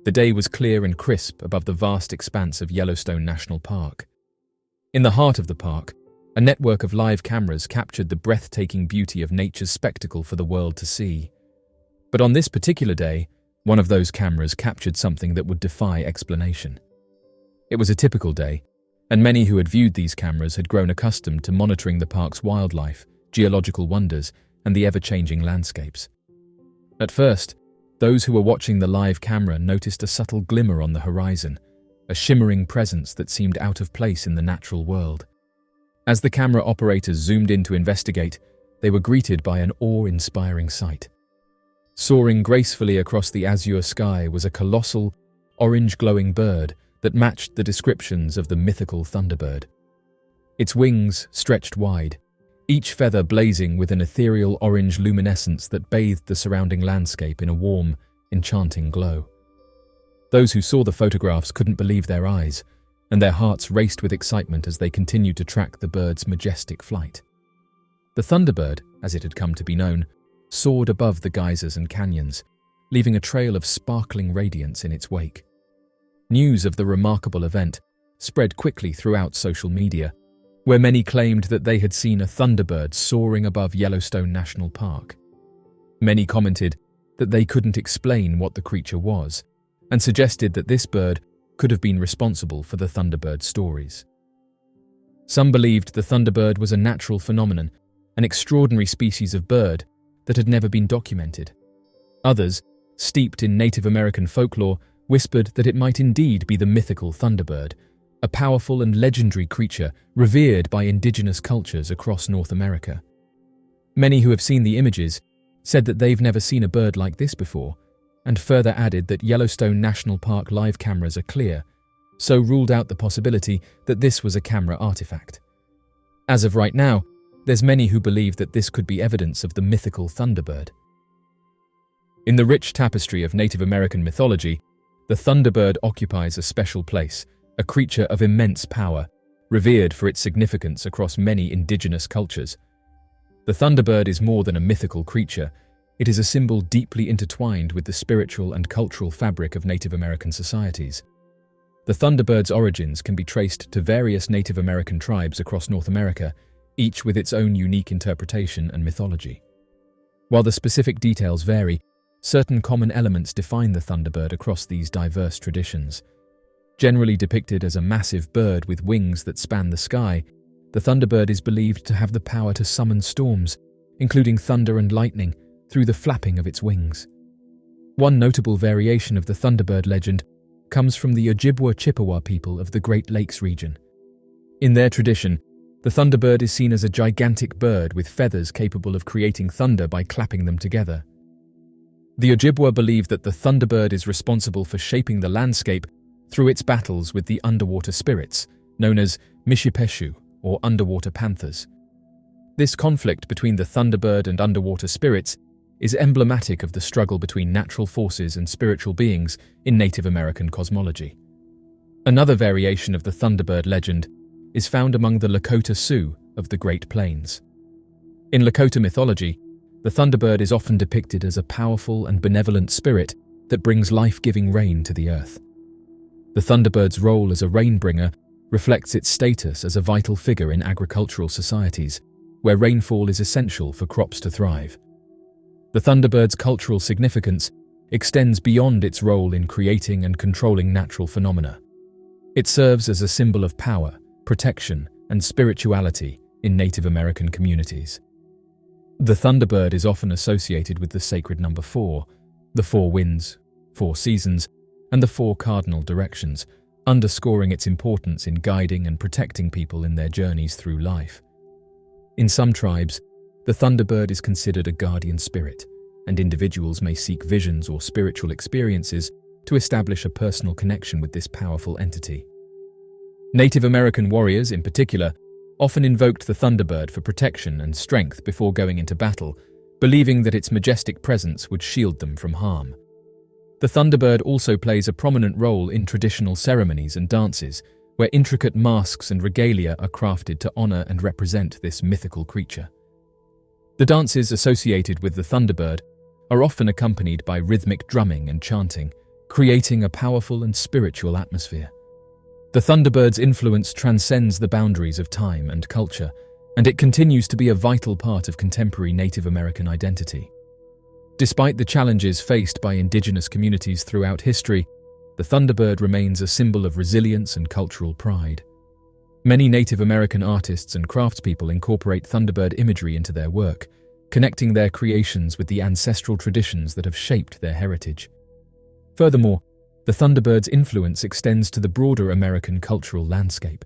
The day was clear and crisp above the vast expanse of Yellowstone National Park. In the heart of the park, a network of live cameras captured the breathtaking beauty of nature's spectacle for the world to see. But on this particular day, one of those cameras captured something that would defy explanation. It was a typical day, and many who had viewed these cameras had grown accustomed to monitoring the park's wildlife, geological wonders, and the ever-changing landscapes. At first, those who were watching the live camera noticed a subtle glimmer on the horizon, a shimmering presence that seemed out of place in the natural world. As the camera operators zoomed in to investigate, they were greeted by an awe-inspiring sight. Soaring gracefully across the azure sky was a colossal, orange-glowing bird that matched the descriptions of the mythical thunderbird. Its wings stretched wide, each feather blazing with an ethereal orange luminescence that bathed the surrounding landscape in a warm, enchanting glow. Those who saw the photographs couldn't believe their eyes, and their hearts raced with excitement as they continued to track the bird's majestic flight. The thunderbird, as it had come to be known, soared above the geysers and canyons, leaving a trail of sparkling radiance in its wake. News of the remarkable event spread quickly throughout social media, where many claimed that they had seen a thunderbird soaring above Yellowstone National Park. Many commented that they couldn't explain what the creature was, and suggested that this bird could have been responsible for the thunderbird stories. Some believed the thunderbird was a natural phenomenon, an extraordinary species of bird that had never been documented. Others, steeped in Native American folklore, whispered that it might indeed be the mythical thunderbird, a powerful and legendary creature revered by indigenous cultures across North America. Many who have seen the images said that they've never seen a bird like this before, and further added that Yellowstone National Park live cameras are clear, so ruled out the possibility that this was a camera artifact. As of right now, there's many who believe that this could be evidence of the mythical thunderbird. In the rich tapestry of Native American mythology, the thunderbird occupies a special place, a creature of immense power, revered for its significance across many indigenous cultures. The thunderbird is more than a mythical creature. It is a symbol deeply intertwined with the spiritual and cultural fabric of Native American societies. The thunderbird's origins can be traced to various Native American tribes across North America, each with its own unique interpretation and mythology. While the specific details vary, certain common elements define the thunderbird across these diverse traditions. Generally depicted as a massive bird with wings that span the sky, the thunderbird is believed to have the power to summon storms, including thunder and lightning, through the flapping of its wings. One notable variation of the thunderbird legend comes from the Ojibwa Chippewa people of the Great Lakes region. In their tradition, the thunderbird is seen as a gigantic bird with feathers capable of creating thunder by clapping them together. The Ojibwa believe that the thunderbird is responsible for shaping the landscape through its battles with the underwater spirits, known as Mishipeshu, or underwater panthers. This conflict between the thunderbird and underwater spirits is emblematic of the struggle between natural forces and spiritual beings in Native American cosmology. Another variation of the thunderbird legend is found among the Lakota Sioux of the Great Plains. In Lakota mythology, the thunderbird is often depicted as a powerful and benevolent spirit that brings life-giving rain to the earth. The thunderbird's role as a rainbringer reflects its status as a vital figure in agricultural societies, where rainfall is essential for crops to thrive. The thunderbird's cultural significance extends beyond its role in creating and controlling natural phenomena. It serves as a symbol of power, protection, and spirituality in Native American communities. The thunderbird is often associated with the sacred number 4, the 4 winds, 4 seasons, and the 4 cardinal directions, underscoring its importance in guiding and protecting people in their journeys through life. In some tribes, the thunderbird is considered a guardian spirit, and individuals may seek visions or spiritual experiences to establish a personal connection with this powerful entity. Native American warriors, in particular, often invoked the thunderbird for protection and strength before going into battle, believing that its majestic presence would shield them from harm. The thunderbird also plays a prominent role in traditional ceremonies and dances, where intricate masks and regalia are crafted to honor and represent this mythical creature. The dances associated with the thunderbird are often accompanied by rhythmic drumming and chanting, creating a powerful and spiritual atmosphere. The Thunderbird's influence transcends the boundaries of time and culture, and it continues to be a vital part of contemporary Native American identity. Despite the challenges faced by indigenous communities throughout history, the Thunderbird remains a symbol of resilience and cultural pride. Many Native American artists and craftspeople incorporate Thunderbird imagery into their work, connecting their creations with the ancestral traditions that have shaped their heritage. Furthermore, the Thunderbird's influence extends to the broader American cultural landscape.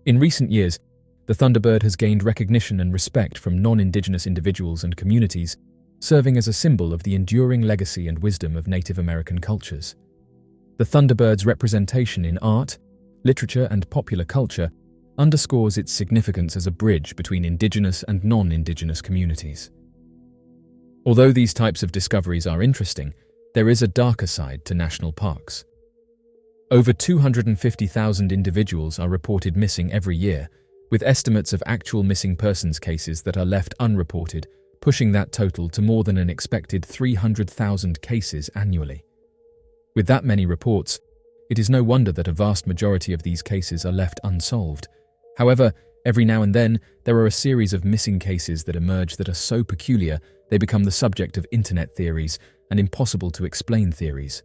In recent years, the Thunderbird has gained recognition and respect from non-indigenous individuals and communities, serving as a symbol of the enduring legacy and wisdom of Native American cultures. The Thunderbird's representation in art, literature, and popular culture underscores its significance as a bridge between indigenous and non-indigenous communities. Although these types of discoveries are interesting, there is a darker side to national parks. Over 250,000 individuals are reported missing every year, with estimates of actual missing persons cases that are left unreported, pushing that total to more than an expected 300,000 cases annually. With that many reports, it is no wonder that a vast majority of these cases are left unsolved. However, every now and then, there are a series of missing cases that emerge that are so peculiar they become the subject of internet theories and impossible to explain theories.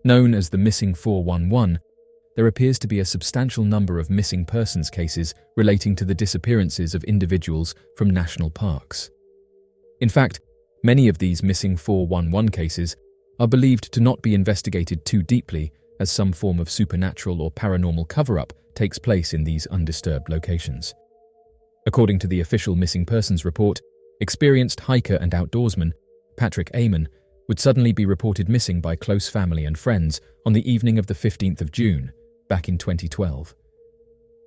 Known as the Missing 411, there appears to be a substantial number of missing persons cases relating to the disappearances of individuals from national parks. In fact, many of these Missing 411 cases are believed to not be investigated too deeply, as some form of supernatural or paranormal cover-up takes place in these undisturbed locations. According to the official missing persons report, experienced hiker and outdoorsman Patrick Amon would suddenly be reported missing by close family and friends on the evening of the 15th of June, back in 2012.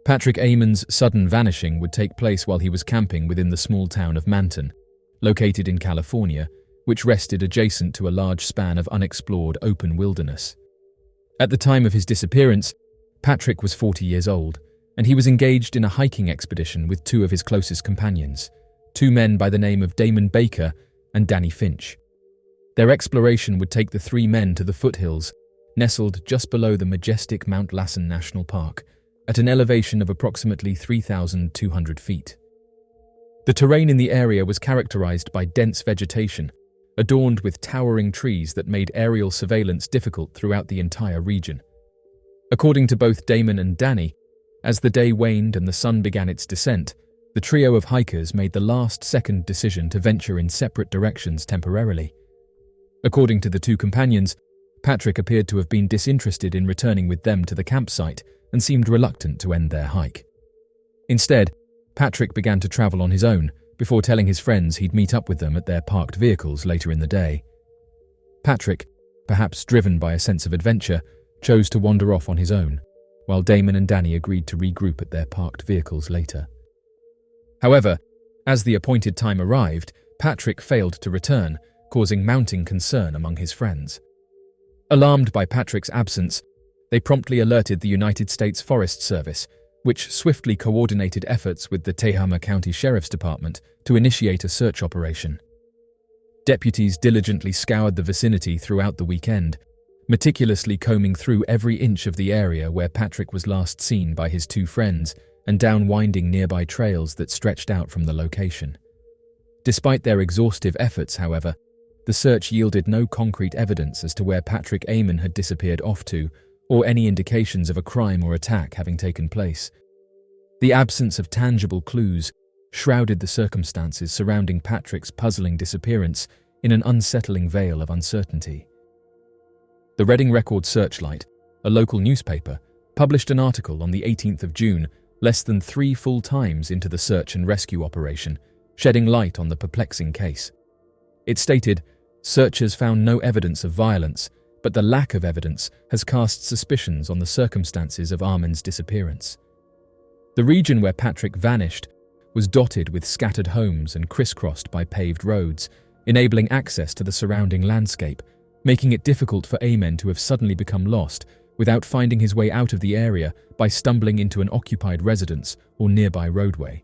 Patrick Amon's sudden vanishing would take place while he was camping within the small town of Manton, located in California, which rested adjacent to a large span of unexplored open wilderness. At the time of his disappearance, Patrick was 40 years old, and he was engaged in a hiking expedition with two of his closest companions, two men by the name of Damon Baker and Danny Finch. Their exploration would take the three men to the foothills, nestled just below the majestic Mount Lassen National Park, at an elevation of approximately 3,200 feet. The terrain in the area was characterized by dense vegetation, adorned with towering trees that made aerial surveillance difficult throughout the entire region. According to both Damon and Danny, as the day waned and the sun began its descent, the trio of hikers made the last-second decision to venture in separate directions temporarily. According to the two companions, Patrick appeared to have been disinterested in returning with them to the campsite and seemed reluctant to end their hike. Instead, Patrick began to travel on his own before telling his friends he'd meet up with them at their parked vehicles later in the day. Patrick, perhaps driven by a sense of adventure, chose to wander off on his own, while Damon and Danny agreed to regroup at their parked vehicles later. However, as the appointed time arrived, Patrick failed to return, causing mounting concern among his friends. Alarmed by Patrick's absence, they promptly alerted the United States Forest Service, which swiftly coordinated efforts with the Tehama County Sheriff's Department to initiate a search operation. Deputies diligently scoured the vicinity throughout the weekend, meticulously combing through every inch of the area where Patrick was last seen by his two friends and down winding nearby trails that stretched out from the location. Despite their exhaustive efforts, however, the search yielded no concrete evidence as to where Patrick Amon had disappeared off to, or any indications of a crime or attack having taken place. The absence of tangible clues shrouded the circumstances surrounding Patrick's puzzling disappearance in an unsettling veil of uncertainty. The Reading Record Searchlight, a local newspaper, published an article on the 18th of June, less than 3 full times into the search and rescue operation, shedding light on the perplexing case. It stated, "Searchers found no evidence of violence, but the lack of evidence has cast suspicions on the circumstances of Amon's disappearance." The region where Patrick vanished was dotted with scattered homes and crisscrossed by paved roads, enabling access to the surrounding landscape, making it difficult for Amon to have suddenly become lost without finding his way out of the area by stumbling into an occupied residence or nearby roadway.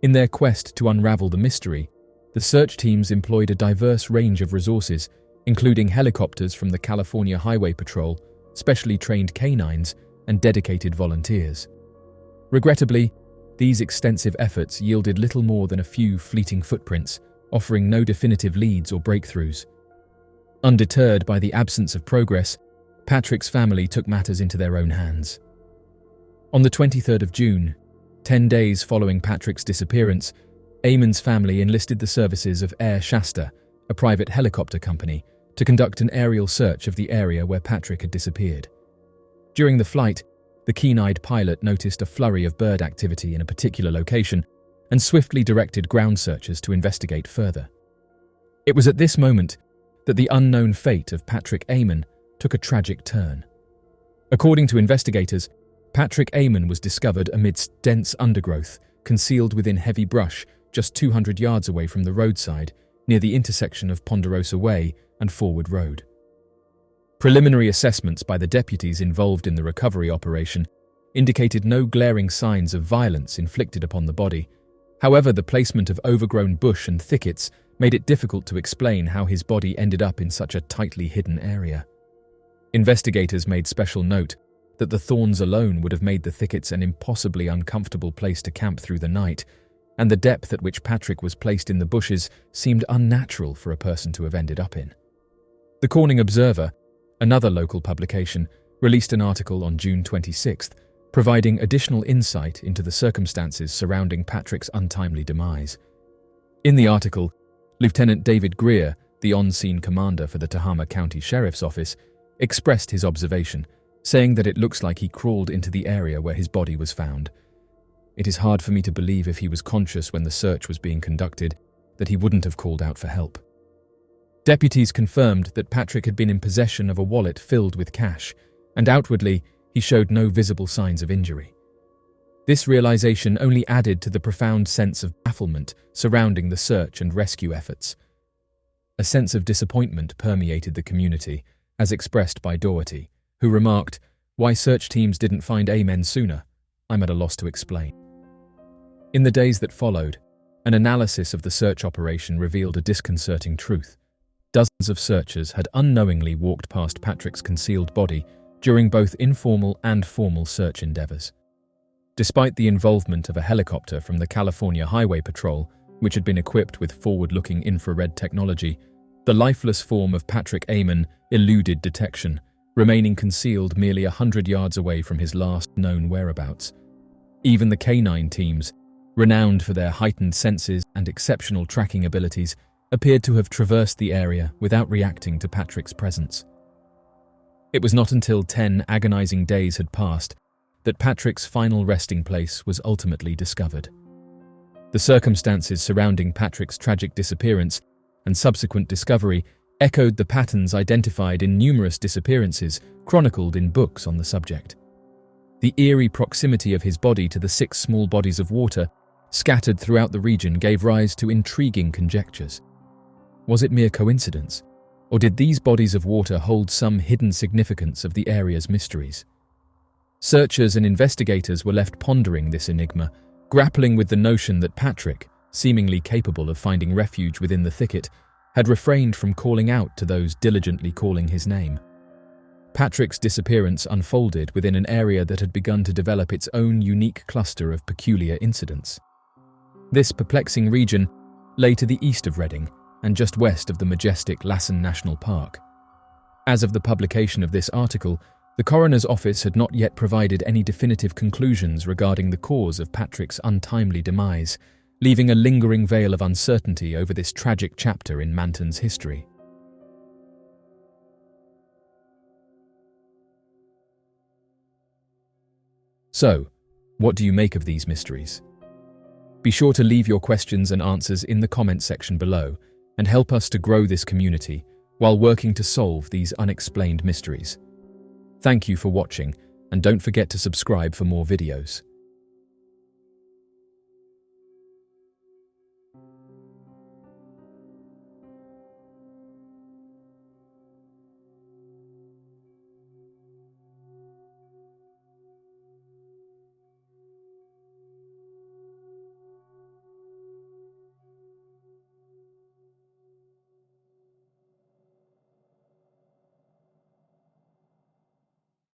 In their quest to unravel the mystery, the search teams employed a diverse range of resources, including helicopters from the California Highway Patrol, specially trained canines, and dedicated volunteers. Regrettably, these extensive efforts yielded little more than a few fleeting footprints, offering no definitive leads or breakthroughs. Undeterred by the absence of progress, Patrick's family took matters into their own hands. On the 23rd of June, 10 days following Patrick's disappearance, Eamon's family enlisted the services of Air Shasta, a private helicopter company, to conduct an aerial search of the area where Patrick had disappeared. During the flight, the keen-eyed pilot noticed a flurry of bird activity in a particular location and swiftly directed ground searchers to investigate further. It was at this moment that the unknown fate of Patrick Eamon took a tragic turn. According to investigators, Patrick Eamon was discovered amidst dense undergrowth, concealed within heavy brush just 200 yards away from the roadside, near the intersection of Ponderosa Way and Forward Road. Preliminary assessments by the deputies involved in the recovery operation indicated no glaring signs of violence inflicted upon the body. However, the placement of overgrown bush and thickets made it difficult to explain how his body ended up in such a tightly hidden area. Investigators made special note that the thorns alone would have made the thickets an impossibly uncomfortable place to camp through the night, and the depth at which Patrick was placed in the bushes seemed unnatural for a person to have ended up in. The Corning Observer, another local publication, released an article on June 26th, providing additional insight into the circumstances surrounding Patrick's untimely demise. In the article, Lieutenant David Greer, the on-scene commander for the Tehama County Sheriff's Office, expressed his observation, saying that it looks like he crawled into the area where his body was found. It is hard for me to believe if he was conscious when the search was being conducted that he wouldn't have called out for help. Deputies confirmed that Patrick had been in possession of a wallet filled with cash, and outwardly he showed no visible signs of injury. This realization only added to the profound sense of bafflement surrounding the search and rescue efforts. A sense of disappointment permeated the community, as expressed by Doherty, who remarked, "Why search teams didn't find Eamon sooner? I'm at a loss to explain." In the days that followed, an analysis of the search operation revealed a disconcerting truth. Dozens of searchers had unknowingly walked past Patrick's concealed body during both informal and formal search endeavors. Despite the involvement of a helicopter from the California Highway Patrol, which had been equipped with forward-looking infrared technology, the lifeless form of Patrick Eamon eluded detection, remaining concealed merely 100 yards away from his last known whereabouts. Even the canine teams, renowned for their heightened senses and exceptional tracking abilities, appeared to have traversed the area without reacting to Patrick's presence. It was not until 10 agonizing days had passed that Patrick's final resting place was ultimately discovered. The circumstances surrounding Patrick's tragic disappearance and subsequent discovery echoed the patterns identified in numerous disappearances chronicled in books on the subject. The eerie proximity of his body to the 6 small bodies of water scattered throughout the region gave rise to intriguing conjectures. Was it mere coincidence, or did these bodies of water hold some hidden significance of the area's mysteries? Searchers and investigators were left pondering this enigma, grappling with the notion that Patrick, seemingly capable of finding refuge within the thicket, had refrained from calling out to those diligently calling his name. Patrick's disappearance unfolded within an area that had begun to develop its own unique cluster of peculiar incidents. This perplexing region lay to the east of Redding and just west of the majestic Yellowstone National Park. As of the publication of this article, the coroner's office had not yet provided any definitive conclusions regarding the cause of Patrick's untimely demise, leaving a lingering veil of uncertainty over this tragic chapter in Manton's history. So, what do you make of these mysteries? Be sure to leave your questions and answers in the comment section below and help us to grow this community while working to solve these unexplained mysteries. Thank you for watching, and don't forget to subscribe for more videos.